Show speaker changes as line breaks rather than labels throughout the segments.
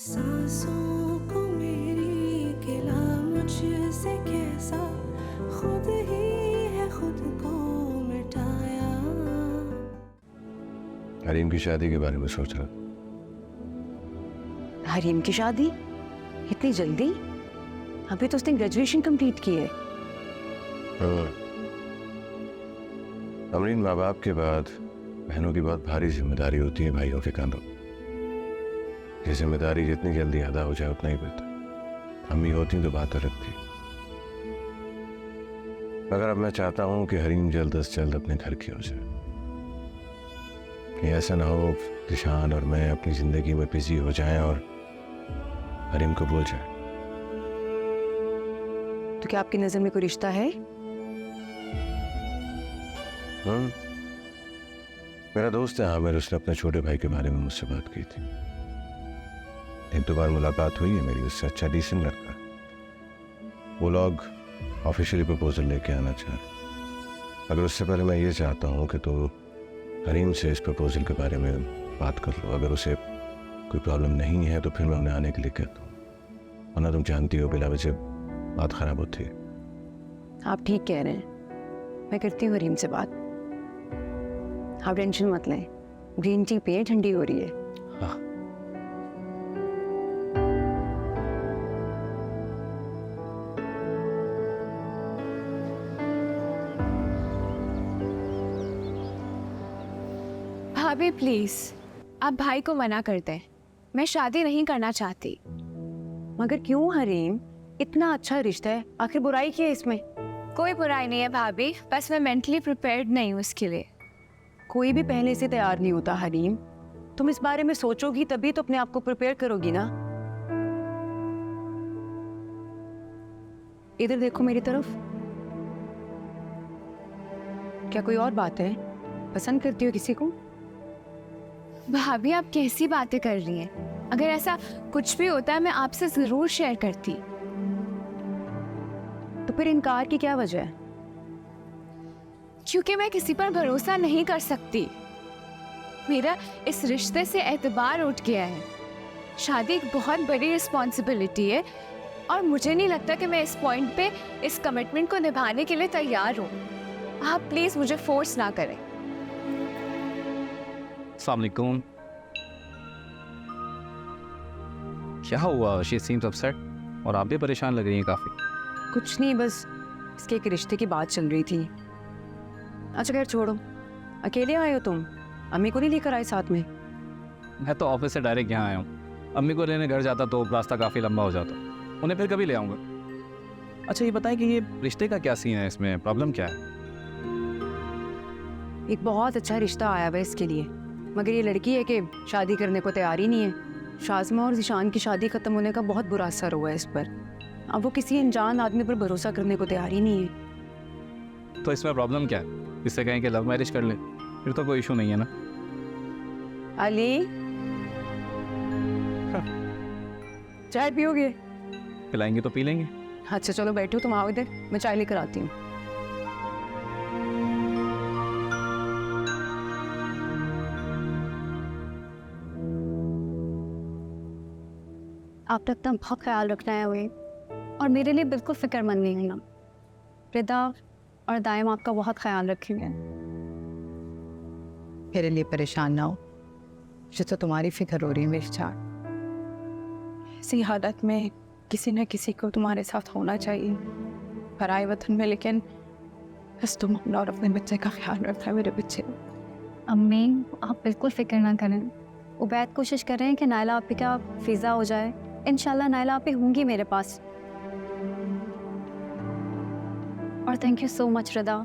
सांसों को मेरी गिला मुझसे कैसा, खुद ही है खुद को मिटाया।
हरीम की शादी के बारे में सोच रहा।
हरीम की शादी इतनी जल्दी? अभी तो उसने ग्रेजुएशन कंप्लीट की है।
अमरीन, माँ बाप के बाद बहनों की बहुत भारी जिम्मेदारी होती है भाइयों के कंधों। ये जिम्मेदारी जितनी जल्दी अदा हो जाए उतना ही बेहतर। अम्मी होती तो बात अलग थी, मगर अब मैं चाहता हूं कि हरीम जल्द से जल्द अपने घर की हो जाए। कि ऐसा ना हो ज़िशान और मैं अपनी जिंदगी में बिजी हो जाएं और हरीम को भूल जाए।
तो क्या आपकी नजर में कोई रिश्ता है?
मेरा दोस्त है आमिर, उसने अपने छोटे भाई के बारे में मुझसे बात की थी। एक दो बार मुलाकात हुई है मेरी उससे। अच्छा डिसेंट लड़का है। वो लोग ऑफिशियली प्रपोजल लेके आना चाह रहे। अगर उससे पहले मैं ये चाहता हूँ कि तो हरीम से इस प्रपोजल के बारे में बात कर लो। अगर उसे कोई प्रॉब्लम नहीं है तो फिर मैं उन्हें आने के लिए कहता हूँ, वरना तुम जानती हो बिला वजह बात खराब होती है।
आप ठीक कह रहे हैं, मैं करती हूँ हरीम से बात। आप टेंशन मत लें, ग्रीन टी पिए, ठंडी हो रही है।
हाँ।
भाभी प्लीज, आप भाई को मना कर दें। मैं शादी नहीं करना चाहती।
मगर क्यों हरीम? इतना अच्छा रिश्ता है, आखिर बुराई क्या है इसमें?
कोई बुराई नहीं है भाभी, बस मैं मेंटली प्रिपेयर्ड नहीं हूँ उसके लिए।
कोई भी पहले से तैयार नहीं होता हरीम। तुम इस बारे में सोचोगी तभी तो अपने आप को प्रिपेयर करोगी ना। इधर देखो मेरी तरफ। क्या कोई और बात है? पसंद करती हो किसी को?
भाभी आप कैसी बातें कर रही हैं? अगर ऐसा कुछ भी होता है मैं आपसे जरूर शेयर करती।
तो फिर इनकार की क्या वजह है?
क्योंकि मैं किसी पर भरोसा नहीं कर सकती। मेरा इस रिश्ते से एतबार उठ गया है। शादी एक बहुत बड़ी रिस्पॉन्सिबिलिटी है और मुझे नहीं लगता कि मैं इस पॉइंट पे इस कमिटमेंट को निभाने के लिए तैयार हूँ। आप प्लीज मुझे फोर्स ना करें।
अस्सलाम वालेकुम। क्या हुआ? शी सीम्स अपसेट और आप भी परेशान लग रही हैं काफ़ी।
कुछ नहीं, बस इसके एक रिश्ते की बात चल रही थी। अच्छा खैर छोड़ो। अकेले आए हो तुम? अम्मी को नहीं लेकर आए साथ में?
मैं तो ऑफिस से डायरेक्ट यहाँ आया हूँ। अम्मी को लेने घर जाता तो रास्ता काफ़ी लंबा हो जाता, उन्हें फिर कभी ले आऊँगा। अच्छा ये बताएं कि ये रिश्ते का क्या सीन है, इसमें प्रॉब्लम क्या है?
एक बहुत अच्छा रिश्ता आया हुआ है इसके लिए, मगर ये लड़की है कि शादी करने को तैयार ही नहीं है। शाज़मा और ज़िशान की शादी ख़त्म होने का बहुत बुरा असर हुआ है इस पर। अब वो किसी अनजान आदमी पर भरोसा करने को तैयार ही नहीं है।
तो इसमें प्रॉब्लम क्या है? इससे कहें कि लव मैरिज कर ले, फिर तो कोई इशू नहीं है ना।
अली चाय पियोगे?
पिलाएंगे तो पी लेंगे।
अच्छा चलो बैठो, तुम आओ इधर, मैं चाय लेकर आती हूँ।
आप अपना बहुत ख्याल रखना है हुए और मेरे लिए बिल्कुल फिक्रमंद नहीं होना। रिदा और दायम आपका बहुत ख्याल रखेंगे।
मेरे लिए परेशान ना हो, जिससे तुम्हारी फिक्र हो रही है मेरी जान।
ऐसी हालत में किसी न किसी को तुम्हारे साथ होना चाहिए पराए वतन में, लेकिन बस तुम अपना और अपने बच्चे का ख्याल रखना। मेरे बच्चे।
अम्मी आप बिल्कुल फिक्र ना करें। उबैद कोशिश कर रहे हैं कि नायला आप का फ़ीज़ा हो जाए। इंशाल्लाह नायला आप होंगी मेरे पास। और thank you so much Rida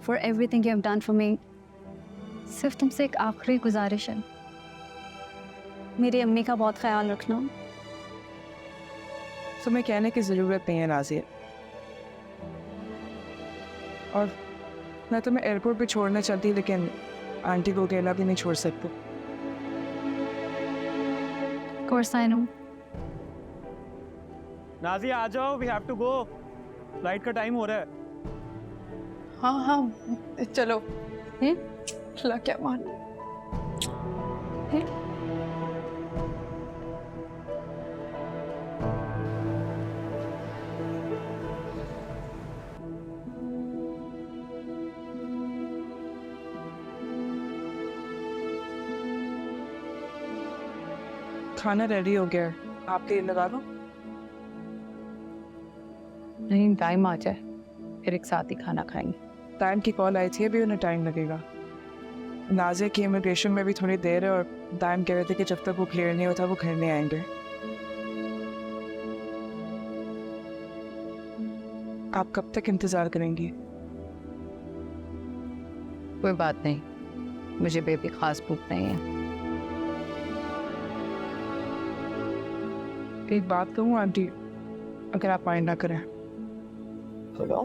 for everything you have done for me. सिर्फ तुमसे एक आखिरी गुजारिश है, मेरी अम्मी का बहुत ख्याल रखना।
तुम्हें कहने की ज़रूरत नहीं है नाज़िया, और मैं तुम्हें एयरपोर्ट पे छोड़ना चाहती, लेकिन आंटी को अकेला भी नहीं छोड़ सकती।
Course I know.
नाज़िया आ जाओ, we have to go, flight का टाइम हो रहा है।
हाँ हाँ चलो। अल्लाह क्या मान। खाना रेडी हो गया है, आपके लिए लगा लो।
नहीं, टाइम आ जाए फिर एक साथ ही खाना खाएंगे।
टाइम की कॉल आई थी, अभी उन्हें टाइम लगेगा। नाजिया की इमिग्रेशन में भी थोड़ी देर है और टाइम कह रहे थे कि जब तक वो क्लियर नहीं होता वो घर नहीं आएंगे। आप कब तक इंतज़ार करेंगी?
कोई बात नहीं, मुझे बेबी खास भूख नहीं है।
एक बात कहूँ आंटी, अगर आप माइंड ना करें।
बोलो।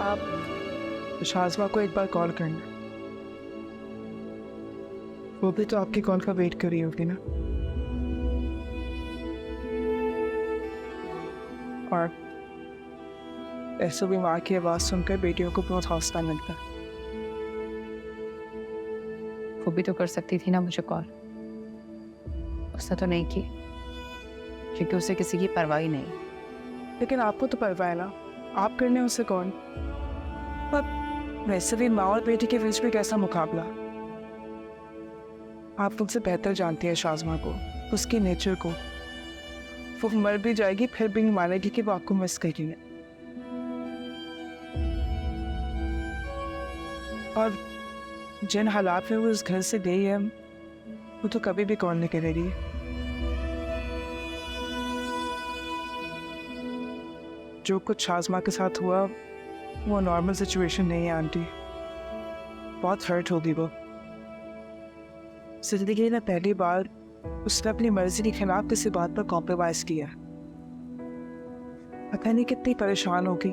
आप शाज़मा को एक बार कॉल करना, वो भी तो आपकी कॉल का वेट कर रही होगी ना। और ऐसे भी माँ की आवाज़ सुनकर बेटियों को बहुत हौसला मिलता है।
वो भी तो कर सकती थी ना मुझे कॉल, उसने तो नहीं की क्योंकि उसे किसी की परवाह ही नहीं।
लेकिन आपको तो परवाह है ना, आप करने उससे कौन। पर वैसे भी माँ और बेटी के बीच में कैसा मुकाबला। आप मुझसे बेहतर जानती हैं शाज़मा को, उसकी नेचर को। वो मर भी जाएगी फिर भी नहीं मानेगी कि वो आपको मिस करी है। और जिन हालात में वो उस घर से गई है वो तो कभी भी कॉल नहीं करेगी। जो कुछ शाज़मा के साथ हुआ वो नॉर्मल सिचुएशन नहीं है आंटी, बहुत हर्ट होगी वो। जिंदगी में पहली बार उसने अपनी मर्जी के खिलाफ किसी बात पर कॉम्प्रोमाइज किया। पता नहीं कितनी परेशान होगी,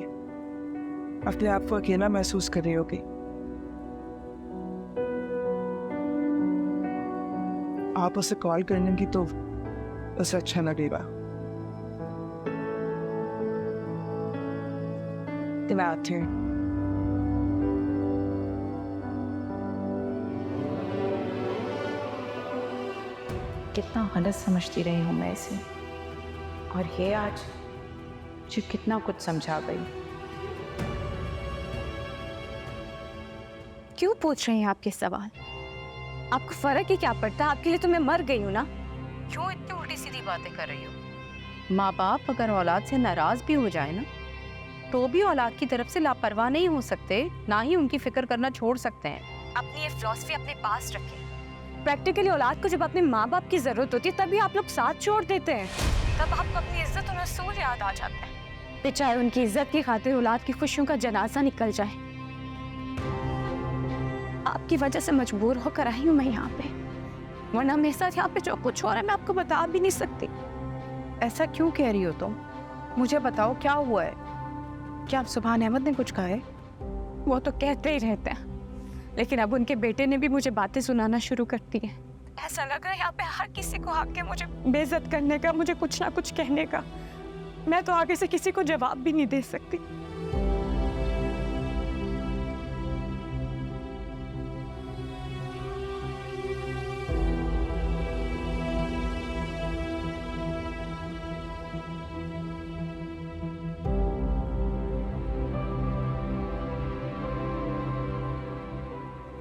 अपने आप को अकेला महसूस कर रही होगी। आप उसे कॉल करने तो उसे अच्छा लगेगा। मैं आती हूँ।
कितना गलत समझती रही हूँ मैं इसे, और ये आज मुझे कितना कुछ समझा गई।
क्यों पूछ रही हैं आपके सवाल? आपको फर्क ही क्या पड़ता है? आपके लिए तो मैं मर गई हूँ ना।
क्यों इतनी उल्टी सीधी बातें कर रही हो? माँ बाप अगर औलाद से नाराज भी हो जाए ना, तो भी औलाद की तरफ से लापरवाह नहीं हो सकते, ना ही उनकी फिक्र करना छोड़ सकते हैं।
अपनी ये फिलॉसफी अपने पास रखें। प्रैक्टिकली औलाद को जब अपने माँ बाप की जरूरत होती है तभी आप लोग साथ छोड़ देते हैं। तब आपको अपनी इज्जत और रसूल याद आ जाता है। तो चाहे उनकी इज्जत की खातिर औलाद की खुशियों का जनाजा निकल जाए। आपकी वजह से मजबूर होकर आई हूँ मैं यहाँ पे, वरना मेरे साथ यहाँ पे जो कुछ हो रहा है मैं आपको बता भी नहीं सकती।
ऐसा क्यों कह रही हो तुम? मुझे बताओ क्या हुआ है? क्या सुभान अहमद ने कुछ कहा है?
वो तो कहते ही रहते हैं, लेकिन अब उनके बेटे ने भी मुझे बातें सुनाना शुरू कर दी है। ऐसा लग रहा है यहाँ पे हर किसी को आके मुझे बेइज्जत करने का, मुझे कुछ ना कुछ कहने का। मैं तो आगे से किसी को जवाब भी नहीं दे सकती।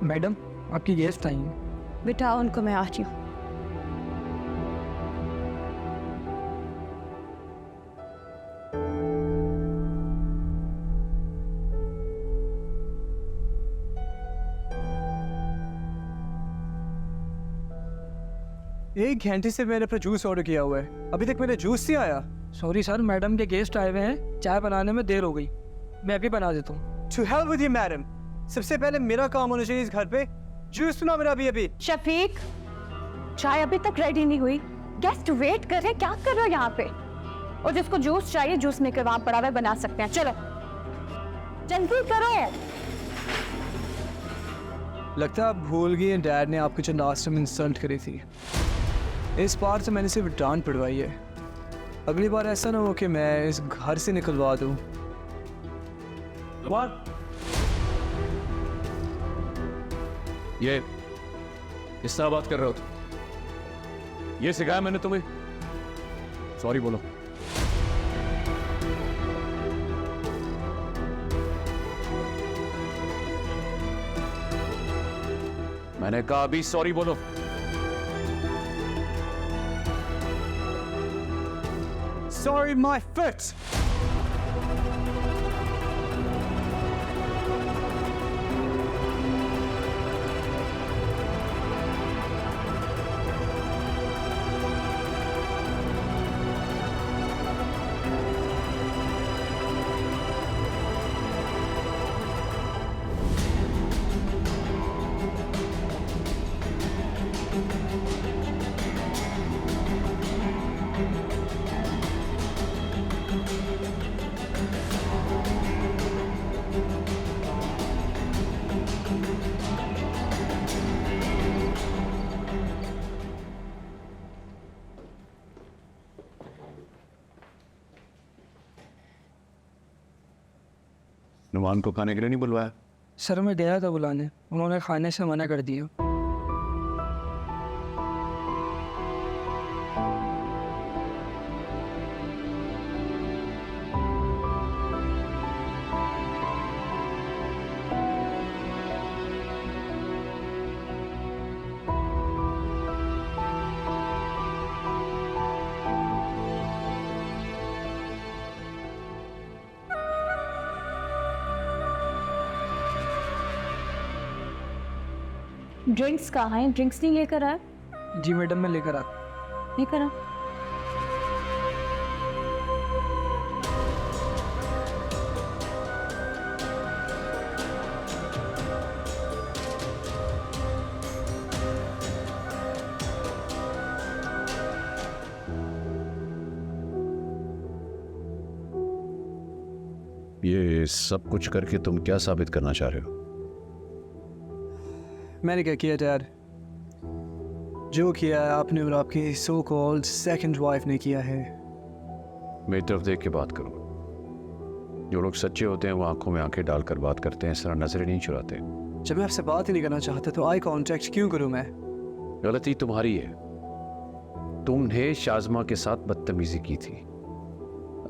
मैडम, आपकी गेस्ट आई हैं।
बिठाओ उनको, मैं आ रही हूँ।
एक घंटे से मैंने अपना जूस ऑर्डर किया हुआ है, अभी तक मेरा जूस नहीं आया।
सॉरी सर, मैडम के गेस्ट आए हुए हैं, चाय बनाने में देर हो गई। मैं अभी बना देता हूँ।
To help with you madam, सबसे पहले मेरा काम होना चाहिए इस घर पे। जूस सुना मेरा अभी।
शफीक, चाय अभी तक रेडी नहीं हुई, गेस्ट वेट कर रहे, क्या कर रहे हो यहाँ पे? और जिसको जूस चाहिए जूस मेकर वहां पड़ा हुआ बना सकते हैं। चलो जल्दी करो।
लगता है आप भूल गई हैं डैड ने आपको जो लास्ट टाइम इंसल्ट करी थी। इस बार से मैंने सिर्फ डांट पड़वाई है, अगली बार ऐसा ना हो कि मैं इस घर से निकलवा दूँ।
ये किस तरह बात कर रहे हो तुम? ये सिखाया मैंने तुम्हें? सॉरी बोलो।
मैंने कहा अभी सॉरी बोलो।
Sorry, my foot.
नुमान को खाने के लिए नहीं बुलवाया?
सर मैं गया था बुलाने, उन्होंने खाने से मना कर दिया।
ड्रिंक्स कहाँ हैं? ड्रिंक्स नहीं लेकर आए?
जी मैडम मैं लेकर आ।
लेकर आ।
ये सब कुछ करके तुम क्या साबित करना चाह रहे हो?
मैंने क्या किया डैड? जो किया है आपने और आपकी सो कॉल्ड सेकंड वाइफ ने किया है।
मेरी तरफ देख के बात करो। जो लोग सच्चे होते हैं वो आंखों में आंखें डालकर बात करते हैं, इस तरह नजरें नहीं चुराते।
जब मैं आपसे बात ही नहीं करना चाहता तो आई कांटेक्ट क्यों करूं मैं?
गलती तुम्हारी है। तुमने शाज़मा के साथ बदतमीजी की थी।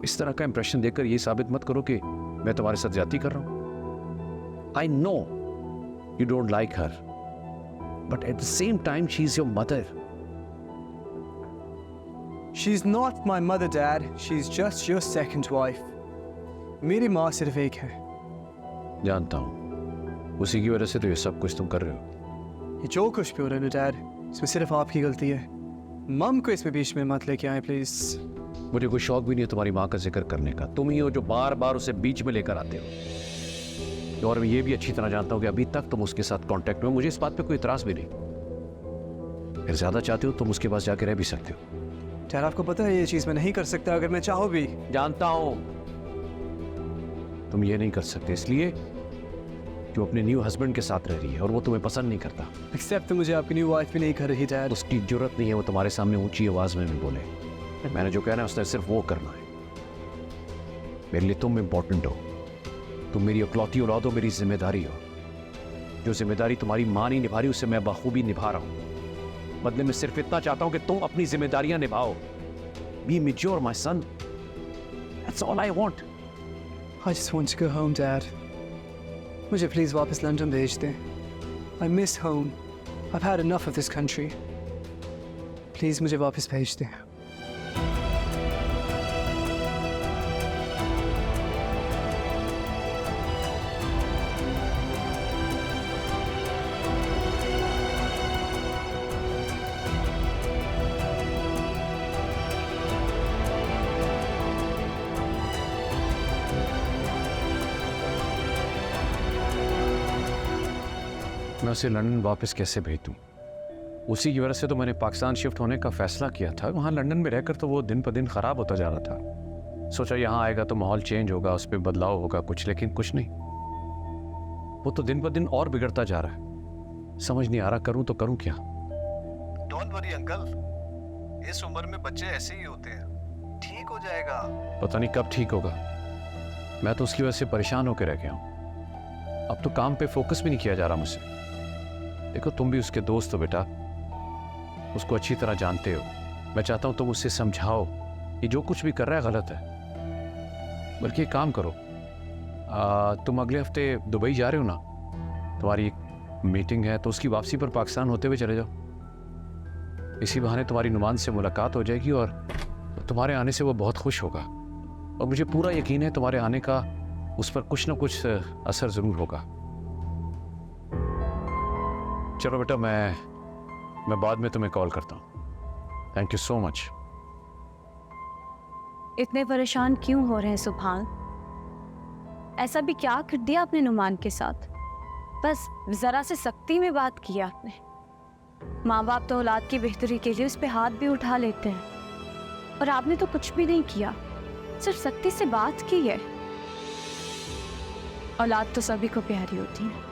इस तरह का इंप्रेशन देकर ये साबित मत करो कि मैं तुम्हारे साथ ज्यादती कर रहा हूं। I know you don't like her, but at the same time she is your mother.
She is not my mother dad, she is just your second wife. मेरी माँ सिर्फ एक है।
जानता हूं, उसी की वजह से तो ये सब कुछ तुम कर रहे हो।
ये जो कुछ भी हो रहा है डैड, इसमें सिर्फ आपकी गलती है। मम को इसमें बीच में मत लेके आए प्लीज।
मुझे कोई शौक भी नहीं है तुम्हारी माँ का जिक्र करने का। तुम ही हो जो बार बार उसे बीच में लेकर आते हो। और मैं ये भी अच्छी तरह जानता हूं कि अभी तक तुम उसके साथ कांटेक्ट में हो। मुझे इस बात पे कोई इतराज भी नहीं। अगर ज्यादा चाहते हो तुम उसके पास जाके रह भी सकते हो।
डैड आपको पता है ये चीज मैं नहीं कर सकता अगर मैं चाहूँ भी।
जानता हूं तुम ये नहीं कर सकते, इसलिए जो अपने न्यू हस्बैंड के साथ रह रही है और वो तुम्हें पसंद नहीं करता।
एक्सेप्ट मुझे आपकी न्यू वाइफ भी नहीं कर रही डैड।
उसकी जरूरत नहीं है वो तुम्हारे सामने ऊंची आवाज में भी बोले। मैंने जो कहना है उसने सिर्फ वो करना है। मेरे लिए तुम इम्पोर्टेंट हो। तुम मेरी इकलौती औलाद हो, मेरी जिम्मेदारी हो। जो जिम्मेदारी तुम्हारी माँ नहीं निभा रही उसे मैं बखूबी निभा रहा हूं। बदले में सिर्फ इतना चाहता हूं कि तुम अपनी जिम्मेदारियां निभाओ। Be mature my son, that's all I want.
I just want to go home, Dad. मुझे प्लीज वापस लंदन भेज दें। I miss home. I've had enough of this country. Please मुझे वापस भेज दें।
मैं उसे लंदन वापस कैसे भेज दूं? उसी की वजह से तो मैंने पाकिस्तान शिफ्ट होने का फैसला किया था। वहाँ लंदन में रहकर तो वो दिन पर दिन ख़राब होता जा रहा था। सोचा यहाँ आएगा तो माहौल चेंज होगा, उस पर बदलाव होगा कुछ, लेकिन कुछ नहीं। वो तो दिन पर दिन और बिगड़ता जा रहा है। समझ नहीं आ रहा करूँ तो करूँ क्या।
डोंट वरी अंकल, इस उम्र में बच्चे ऐसे ही होते हैं, ठीक हो जाएगा।
पता नहीं कब ठीक होगा। मैं तो उसकी वजह से परेशान होकर रह गया हूँ। अब तो काम पे फोकस भी नहीं किया जा रहा मुझसे। देखो तुम भी उसके दोस्त हो बेटा, उसको अच्छी तरह जानते हो। मैं चाहता हूं तुम उससे समझाओ ये जो कुछ भी कर रहा है गलत है। बल्कि एक काम करो, तुम अगले हफ्ते दुबई जा रहे हो ना? तुम्हारी
मीटिंग है तो उसकी वापसी पर पाकिस्तान होते हुए चले जाओ। इसी बहाने तुम्हारी नुमान से मुलाकात हो जाएगी और तुम्हारे आने से वो बहुत खुश होगा, और मुझे पूरा यकीन है तुम्हारे आने का उस पर कुछ ना कुछ असर ज़रूर होगा। चलो बेटा, मैं बाद में तुम्हें कॉल करता हूँ। Thank you so much.
इतने परेशान क्यों हो रहे हैं सुभान? ऐसा भी क्या कर दिया आपने नुमान के साथ? बस जरा से सख्ती में बात की आपने। माँ बाप तो औलाद की बेहतरी के लिए उस पर हाथ भी उठा लेते हैं, और आपने तो कुछ भी नहीं किया, सिर्फ सख्ती से बात की है। औलाद तो सभी को प्यारी होती है,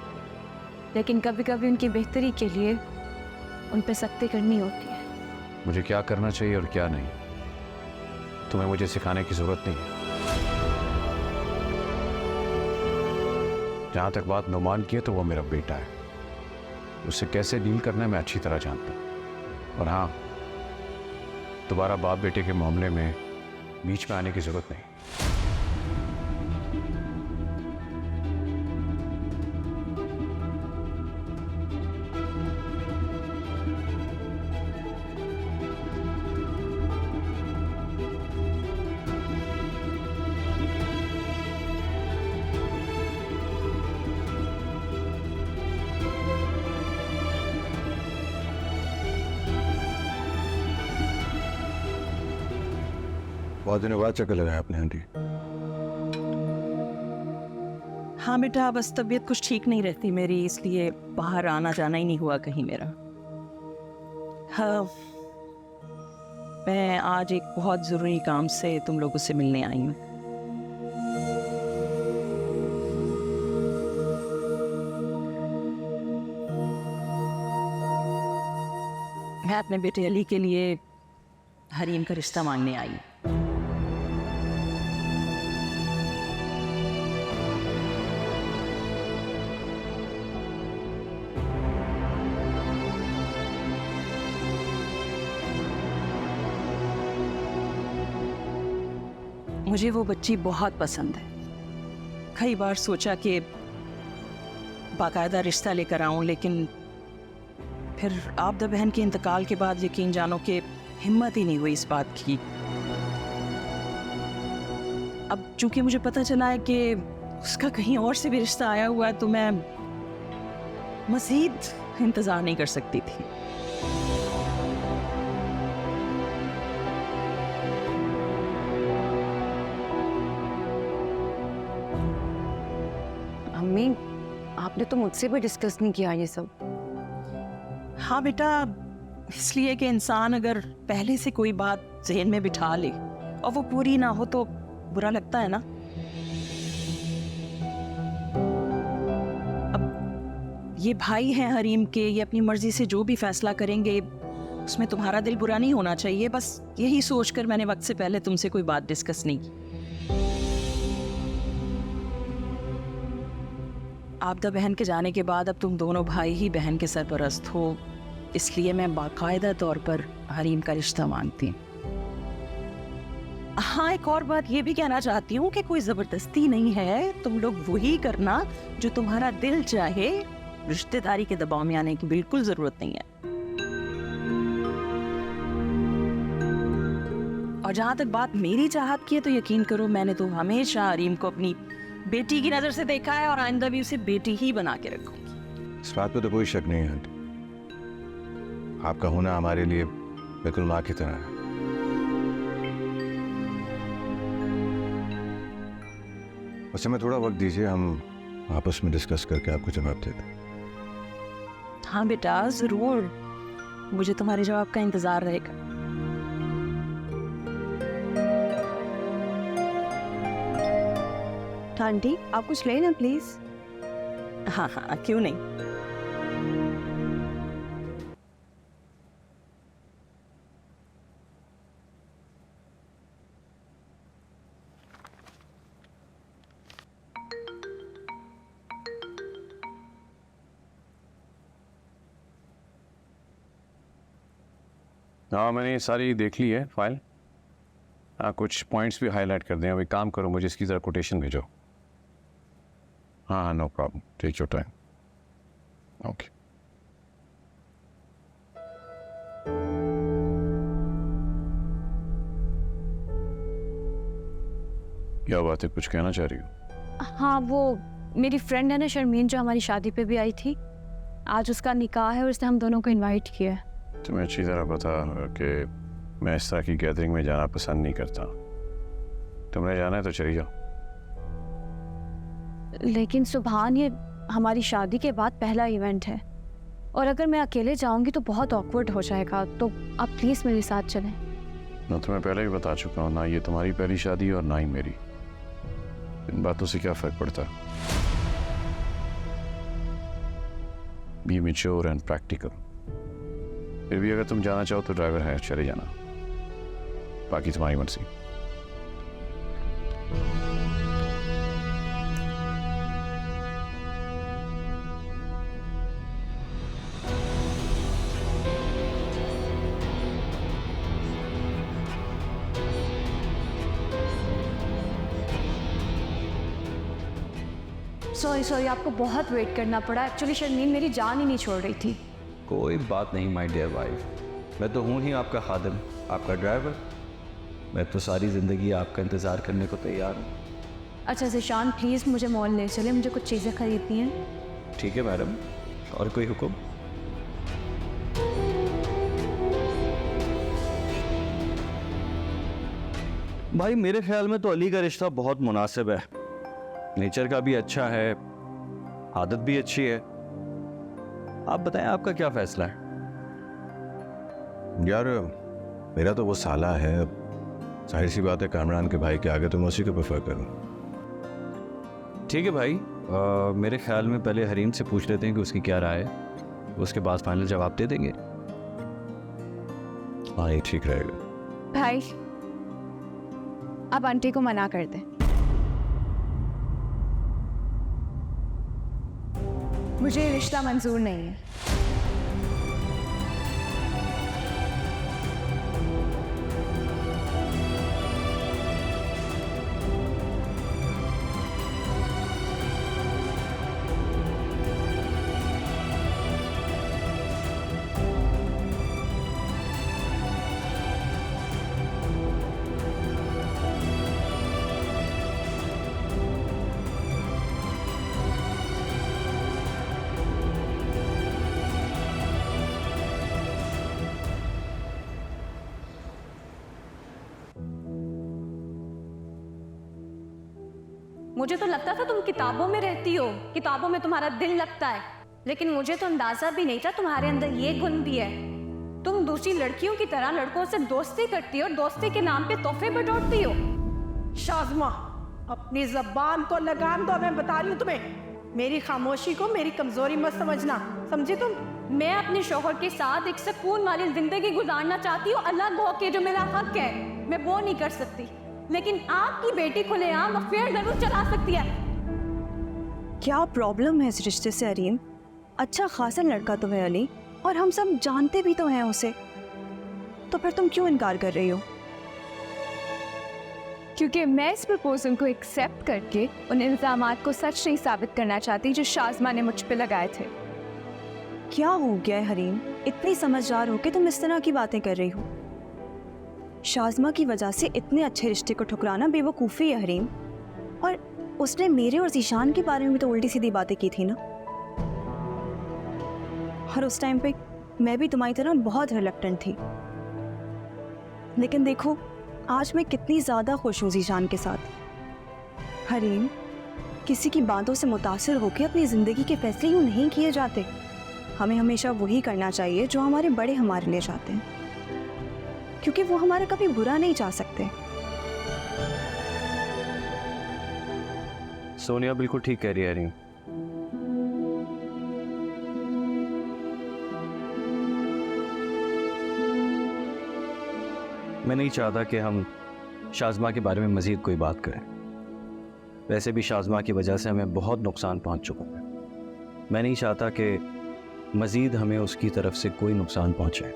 लेकिन कभी कभी उनकी बेहतरी के लिए उन पर सख्ती करनी होती है।
मुझे क्या करना चाहिए और क्या नहीं, तुम्हें मुझे सिखाने की जरूरत नहीं है। जहां तक बात नुमान की है तो वो मेरा बेटा है, उससे कैसे डील करना है मैं अच्छी तरह जानता हूं। और हाँ, दोबारा बाप बेटे के मामले में बीच में आने की जरूरत नहीं।
बहुत दिनों बाद चक्कर लगाया आपने आंटी।
हाँ बेटा, बस तबीयत कुछ ठीक नहीं रहती मेरी, इसलिए बाहर आना जाना ही नहीं हुआ कहीं मेरा। हाँ, मैं आज एक बहुत ज़रूरी काम से तुम लोगों से मिलने आई हूँ। मैं अपने बेटे अली के लिए हरीम का रिश्ता मांगने आई हूँ। मुझे वो बच्ची बहुत पसंद है। कई बार सोचा कि बाकायदा रिश्ता लेकर आऊं, लेकिन फिर आबदा बहन के इंतकाल के बाद यकीन जानो कि हिम्मत ही नहीं हुई इस बात की। अब चूंकि मुझे पता चला है कि उसका कहीं और से भी रिश्ता आया हुआ है, तो मैं मज़ीद इंतज़ार नहीं कर सकती थी।
अम्मी, आपने तो मुझसे भी डिस्कस नहीं किया ये सब।
हाँ बेटा, इसलिए कि इंसान अगर पहले से कोई बात जहन में बिठा ले और वो पूरी ना हो तो बुरा लगता है ना। अब ये भाई हैं हरीम के, ये अपनी मर्जी से जो भी फैसला करेंगे उसमें तुम्हारा दिल बुरा नहीं होना चाहिए। बस यही सोचकर मैंने वक्त से पहले तुमसे कोई बात डिस्कस नहीं की। आबदा बहन के जाने के बाद अब तुम दोनों भाई ही बहन के सरपरस्त हो, इसलिए मैं बाकायदा तौर पर हरीम का रिश्ता मांगती हूँ। हाँ, एक और बात ये भी कहना चाहती हूँ कि कोई ज़बरदस्ती नहीं है, तुम लोग वही करना जो तुम्हारा दिल चाहे। रिश्तेदारी के दबाव में आने की बिल्कुल ज़रूरत नहीं है। और जहाँ तक बात मेरी चाहत की है, तो यकीन करो मैंने तो हमेशा हरीम को अपनी बेटी की नज़र से देखा है और आइंदा भी उसे बेटी ही बना के रखूंगी।
इस बात पे तो कोई शक नहीं है आंटी, आपका होना हमारे लिए बिल्कुल माँ की तरह है। उसे मैं थोड़ा वक्त दीजिए, हम आपस में डिस्कस करके आपको जवाब देते हैं।
हाँ बेटा, ज़रूर, मुझे तुम्हारे जवाब का इंतज़ार रहेगा।
आंटी, आप कुछ लेना प्लीज।
हाँ हाँ, क्यों नहीं।
हाँ, मैंने सारी देख ली है फाइल। कुछ पॉइंट्स भी हाईलाइट कर दें। अब एक काम करो, मुझे इसकी ज़रा कोटेशन भेजो। हाँ हाँ, no problem, take your time. Okay. क्या बात है, कुछ कहना चाह रही हो?
हाँ, वो मेरी फ्रेंड है ना शर्मीन, जो हमारी शादी पे भी आई थी, आज उसका निकाह है और उसने हम दोनों को इनवाइट किया है।
तुम्हें अच्छी तरह पता है कि मैं इस तरह की गैदरिंग में जाना पसंद नहीं करता। तुमने जाना है तो चली जाओ।
लेकिन सुभान, ये हमारी शादी के बाद पहला इवेंट है और अगर मैं अकेले जाऊंगी तो बहुत ऑकवर्ड हो जाएगा, तो आप प्लीज़ मेरे साथ चलें।
मैं तुम्हें पहले भी बता चुका हूँ, ना ये तुम्हारी पहली शादी और ना ही मेरी। इन बातों से क्या फर्क पड़ता है? Be mature and practical. फिर भी अगर तुम जाना चाहो तो ड्राइवर है, चले जाना, बाकी तुम्हारी मर्जी।
सॉरी, आपको बहुत वेट करना पड़ा। एक्चुअली शर्मीन मेरी जान ही नहीं छोड़ रही थी।
कोई बात नहीं माय डियर वाइफ, मैं तो हूँ ही आपका खादिम, आपका ड्राइवर। मैं तो सारी ज़िंदगी आपका इंतज़ार करने को तैयार हूँ।
अच्छा ज़ीशान, प्लीज़ मुझे मॉल ले चले, मुझे कुछ चीज़ें खरीदनी हैं।
ठीक है मैडम, और कोई हुक्म? भाई मेरे ख्याल में तो अली का रिश्ता बहुत मुनासिब है, नेचर का भी अच्छा है, आदत भी अच्छी है। आप बताएं आपका क्या फैसला है?
यार मेरा तो वो साला है, जाहिर सी बात है कामरान के भाई के आगे तो मैं उसी को प्रेफर करूँ।
ठीक है भाई, मेरे ख्याल में पहले हरीम से पूछ लेते हैं कि उसकी क्या राय है, उसके बाद फाइनल जवाब दे देंगे।
हाँ ये ठीक रहेगा।
भाई अब आंटी को मना कर दें। मुझे ये रिश्ता मंजूर नहीं है।
मुझे तो लगता था तुम किताबों में रहती हो, किताबों में तुम्हारा दिल लगता है, लेकिन मुझे तो अंदाजा भी नहीं था तुम्हारे अंदर ये गुण भी है। तुम दूसरी लड़कियों की तरह लड़कों से दोस्ती करती हो और दोस्ती के नाम पे तोहफे बटोरती हो।
शाज़मा, अपनी जबान को लगाम दो, मैं बता रही हूँ तुम्हें। मेरी खामोशी को मेरी कमजोरी मत समझना, समझे तुम?
मैं अपने शौहर के साथ एक सुकून वाली जिंदगी गुजारना चाहती हूँ, अलग होके, जो मेरा हक है मैं वो नहीं कर सकती। लेकिन आपकी बेटी खुलेआम अफेयर जरूर चला सकती है।
क्या प्रॉब्लम है इस रिश्ते से अरीम? अच्छा खासा लड़का तो है अली, और हम सब जानते भी तो हैं उसे, तो फिर तुम क्यों इनकार कर रही हो?
क्योंकि मैं इस प्रपोजल को एक्सेप्ट करके उन इल्जामात को सच नहीं साबित करना चाहती जो शाज़मा ने मुझ पे लगाए थे।
क्या हो गया है हरीम? इतनी समझदार हो के तुम इस तरह की बातें कर रही हो। शाज़मा की वजह से इतने अच्छे रिश्ते को ठुकराना बेवकूफ़ी है हरीम। और उसने मेरे और ज़ीशान के बारे में भी तो उल्टी सीधी बातें की थी ना। और उस टाइम पे मैं भी तुम्हारी तरह बहुत रिलक्टेंट थी, लेकिन देखो आज मैं कितनी ज़्यादा खुश हूँ ज़ीशान के साथ। हरीम, किसी की बातों से मुतासिर होकर अपनी ज़िंदगी के फैसले यूँ नहीं किए जाते। हमें हमेशा वही करना चाहिए जो हमारे बड़े हमारे लिए चाहते हैं, क्योंकि वो हमारा कभी बुरा नहीं चाह सकते।
सोनिया बिल्कुल ठीक कह रही है हरीम। मैं नहीं चाहता कि हम शाज़मा के बारे में मज़ीद कोई बात करें। वैसे भी शाज़मा की वजह से हमें बहुत नुकसान पहुंच चुका है। मैं नहीं चाहता कि मज़ीद हमें उसकी तरफ से कोई नुकसान पहुंचे।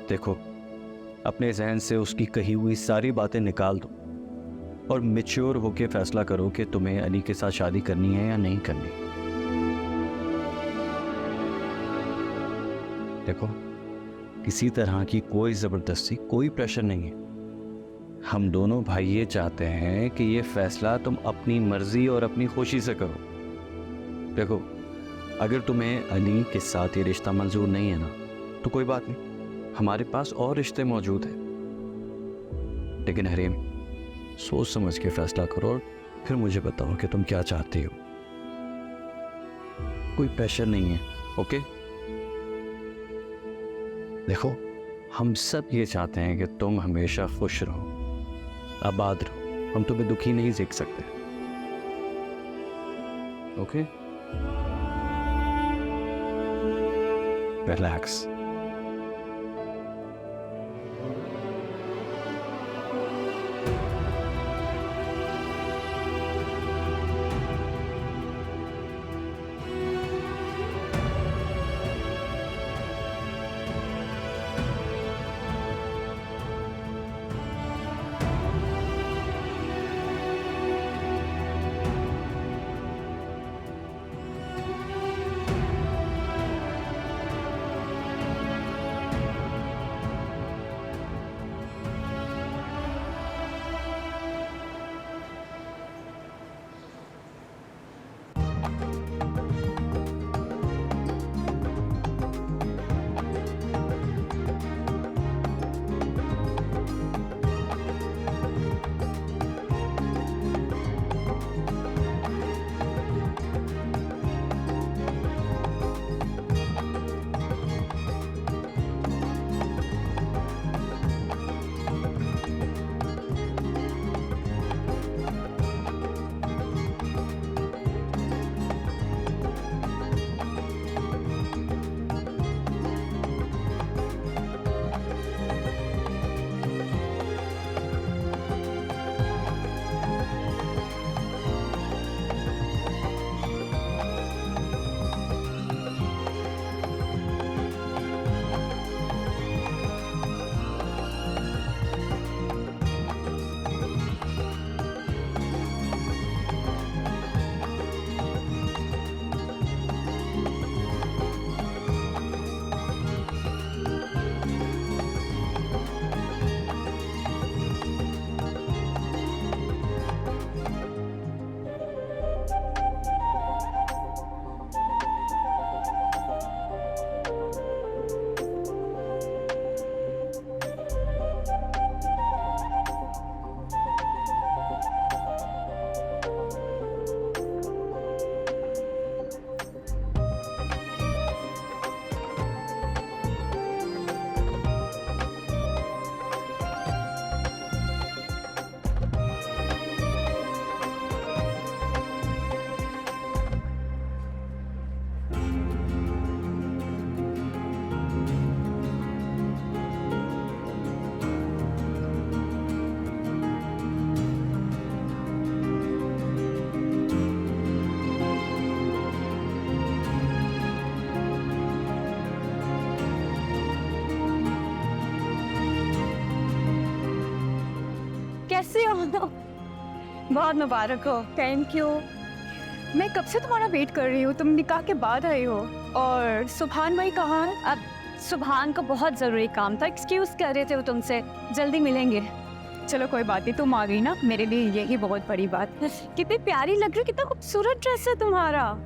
देखो, अपने जहन से उसकी कही हुई सारी बातें निकाल दो और मैच्योर होकर फैसला करो कि तुम्हें अली के साथ शादी करनी है या नहीं करनी। देखो, किसी तरह की कोई ज़बरदस्ती, कोई प्रेशर नहीं है। हम दोनों भाई ये चाहते हैं कि ये फैसला तुम अपनी मर्जी और अपनी खुशी से करो। देखो, अगर तुम्हें अली के साथ ये रिश्ता मंजूर नहीं है ना, तो कोई बात नहीं, हमारे पास और रिश्ते मौजूद हैं। लेकिन हरीम, सोच समझ के फैसला करो और फिर मुझे बताओ कि तुम क्या चाहती हो। कोई प्रेशर नहीं है, ओके? देखो, हम सब ये चाहते हैं कि तुम हमेशा खुश रहो, आबाद रहो। हम तुम्हें दुखी नहीं देख सकते, ओके? रिलैक्स।
कैसे हो? बहुत मुबारक हो। Thank you.
मैं कब से तुम्हारा वेट कर रही हूँ, तुम निकाह के बाद आए हो। और सुभान भाई कहाँ है?
अब सुभान को बहुत ज़रूरी काम था, एक्सक्यूज़ कर रहे थे वो तुमसे, जल्दी मिलेंगे।
चलो कोई बात नहीं, तुम आ गई ना, मेरे लिए यही बहुत बड़ी बात है।
कितनी प्यारी लग रही हो, कितना खूबसूरत ड्रेस है तुम्हारा।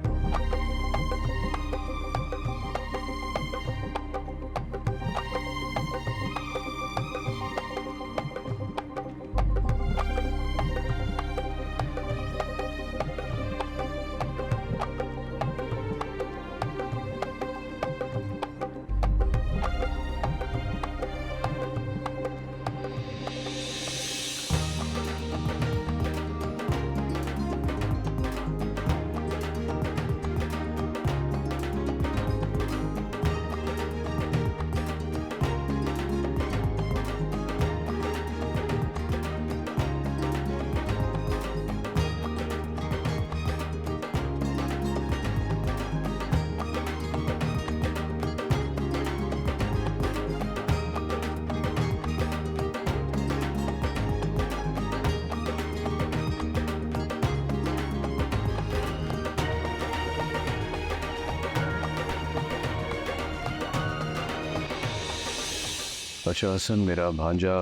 अच्छा हसन, मेरा भांजा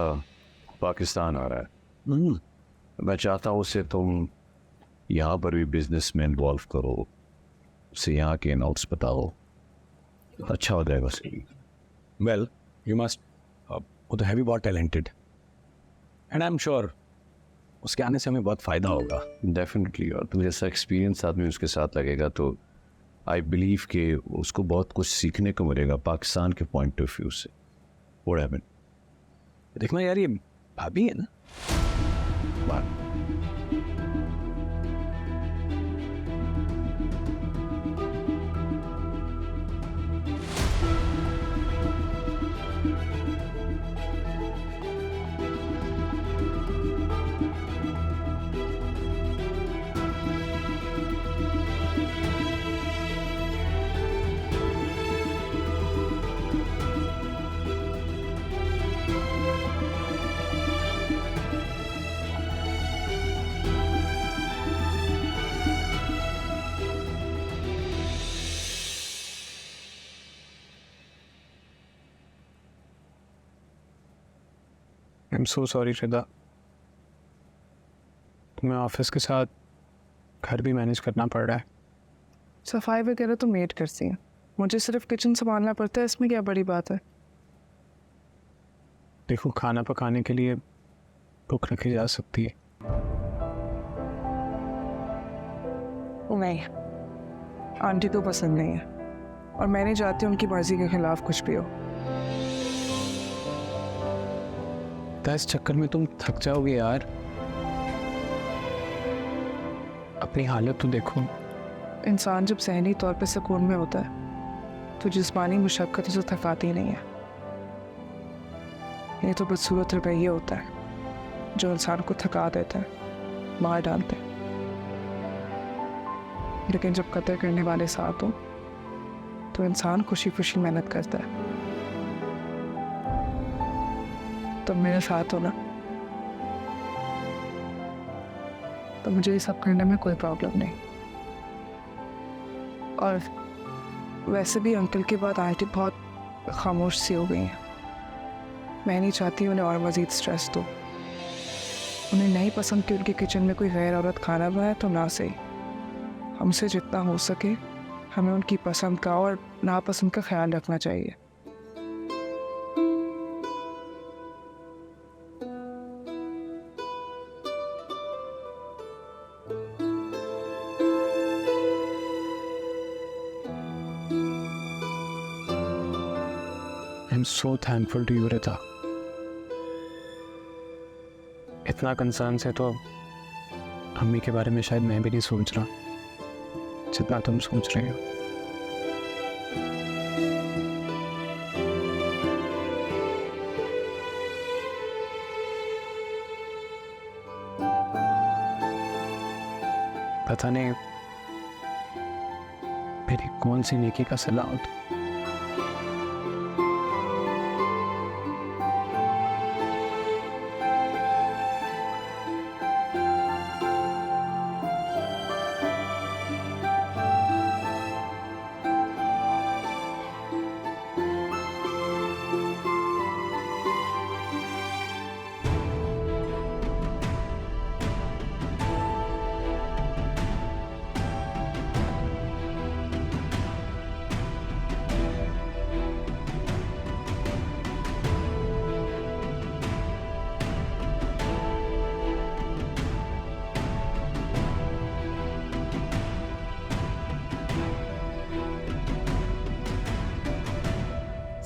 पाकिस्तान आ रहा है। मैं चाहता हूँ उससे तुम यहाँ पर भी बिजनेस में इन्वॉल्व करो, उसे यहाँ के नोट्स बताओ, अच्छा हो जाएगा उसे।
वेल यू मस्ट, वो तो है भी बहुत talented and I am sure उसके आने से हमें बहुत फ़ायदा होगा।
डेफिनेटली, और तुम जैसा एक्सपीरियंस आदमी उसके साथ लगेगा तो आई बिलीव कि उसको बहुत कुछ सीखने को मिलेगा पाकिस्तान के पॉइंट ऑफ व्यू से। What happened?
देखना यार, ये भाभी है ना।
आई एम सो सॉरी श्रद्धा, तुम्हें ऑफिस के साथ घर भी मैनेज करना पड़ रहा है।
सफाई वगैरह तो मेड करती हैं, मुझे सिर्फ किचन संभालना पड़ता है, इसमें क्या बड़ी बात है।
देखो, खाना पकाने के लिए कुक रखी जा सकती है।
नहीं, आंटी को पसंद नहीं है और मैं नहीं चाहती उनकी मर्जी के खिलाफ कुछ भी हो।
इस चक्कर में तुम थक जाओगे यार, अपनी हालत तो देखो।
इंसान जब ज़हनी तौर पे सुकून में होता है तो जिस्मानी मुशक्क़त उसे थकाती नहीं है। ये तो बदसूरत रवैया होता है जो इंसान को थका देता है, मार डालते हैं। लेकिन जब कदर करने वाले साथ हो तो इंसान खुशी खुशी मेहनत करता है। तुम मेरे साथ हो ना, तो मुझे ये सब करने में कोई प्रॉब्लम नहीं। और वैसे भी अंकल के बाद आंटी बहुत खामोश सी हो गई हैं। मैं नहीं चाहती उन्हें और मज़ीद स्ट्रेस दो। उन्हें नहीं पसंद कि उनके किचन में कोई गैर औरत खाना बनाए तो ना सही, हमसे जितना हो सके हमें उनकी पसंद का और नापसंद का ख्याल रखना चाहिए।
I am so thankful to you Rita. इतना कंसर्न से तो अम्मी के बारे में शायद मैं भी नहीं सोच रहा जितना तुम सोच रहे हो। पता नहीं मेरी कौन सी नेकी का सलाह होता।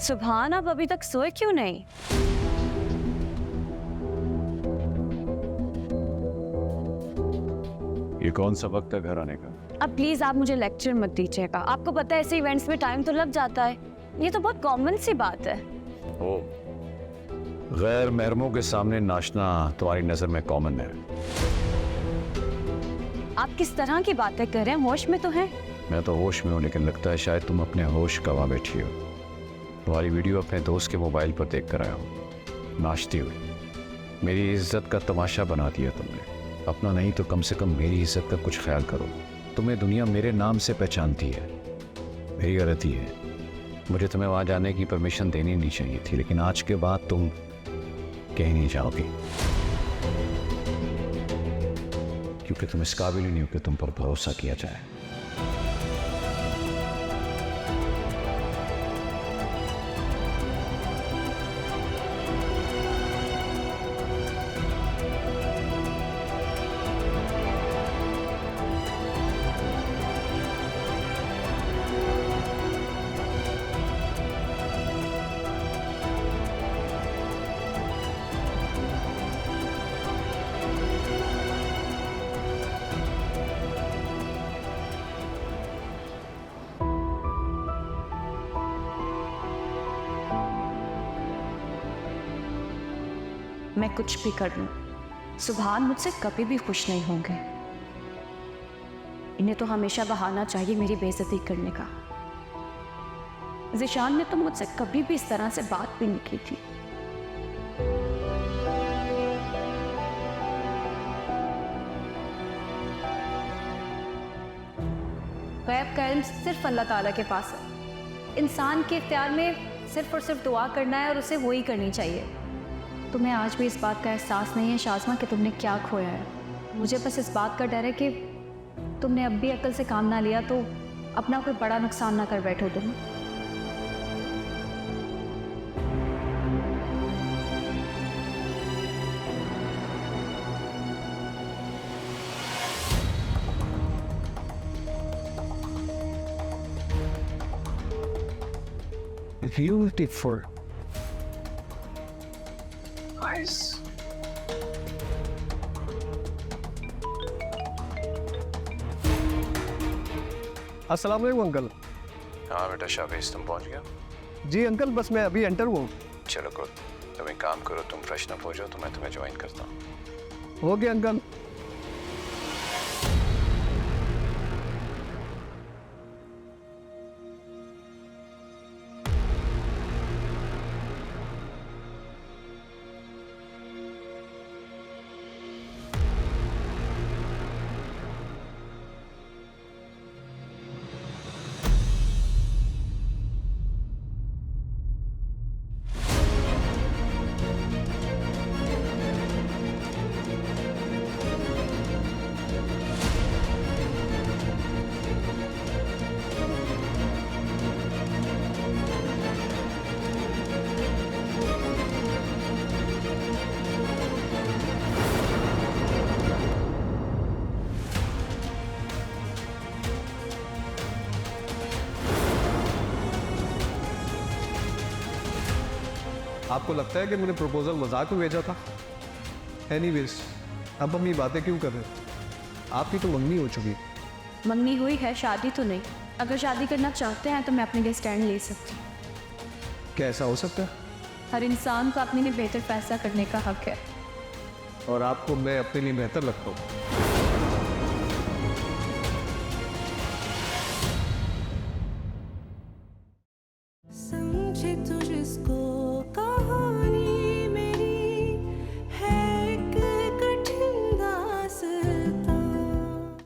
सुभान, आप अभी तक सोए क्यों नहीं?
ये कौन सा वक्त है घर आने का?
अब प्लीज आप मुझे लेक्चर मत दीजिएगा। आपको पता है ऐसे इवेंट्स में टाइम तो लग जाता है, ये तो बहुत कॉमन सी बात है।
ओ, गैर महरमों के सामने नाचना तुम्हारी नजर में कॉमन है।
आप किस तरह की बातें कर रहे हैं? होश में तो हैं?
मैं तो होश में हूँ, लेकिन लगता है शायद तुम अपने होश गंवा बैठी हो। तुम्हारी वीडियो अपने दोस्त के मोबाइल पर देख कर आया हूँ नाचती हुई। मेरी इज्जत का तमाशा बना दिया तुमने। अपना नहीं तो कम से कम मेरी इज्जत का कुछ ख्याल करो। तुम्हें दुनिया मेरे नाम से पहचानती है, मेरी गलती है।
मुझे तुम्हें वहाँ जाने की परमिशन देनी नहीं चाहिए थी, लेकिन आज के बाद तुम कहीं नहीं जाओगी, क्योंकि तुम इस काबिल ही नहीं हो कि तुम पर भरोसा किया जाए।
मैं कुछ भी कर लूं, सुभान मुझसे कभी भी खुश नहीं होंगे। इन्हें तो हमेशा बहाना चाहिए मेरी बेइज्जती करने का। ज़िशान ने तो मुझसे कभी भी इस तरह से बात भी नहीं की थी। गैब का इल्म सिर्फ अल्लाह ताला के पास है। इंसान के इख्तियार में सिर्फ और सिर्फ दुआ करना है और उसे वो ही करनी चाहिए। तुम्हें आज भी इस बात का एहसास नहीं है शाज़मा कि तुमने क्या खोया है। मुझे बस इस बात का डर है कि तुमने अब भी अक्ल से काम ना लिया तो अपना कोई बड़ा नुकसान ना कर बैठो तुम।
Beautiful. Nice.
अस्सलाम वालेकुम अंकल।
हाँ बेटा शाबाश, तुम पहुंच गया?
जी अंकल, बस मैं अभी एंटर हुआ।
चलो गुड, तुम एक काम करो, तुम फ्रेशन अप हो जाओ तो मैं तुम्हें ज्वाइन करता हूँ।
हो गया अंकल। आपको लगता है कि मैंने प्रपोजल मजाक में भेजा था? एनीवेज, अब हम ये बातें क्यों कर रहे हैं? आपकी तो मंगनी हो चुकी।
मंगनी हुई है, शादी तो नहीं। अगर शादी करना चाहते हैं तो मैं अपने लिए स्टैंड ले सकती हूँ।
क्या ऐसा हो सकता है?
हर इंसान को अपने लिए बेहतर फैसला करने का हक है।
और आपको मैं अपने लिए बेहतर लगता हूँ?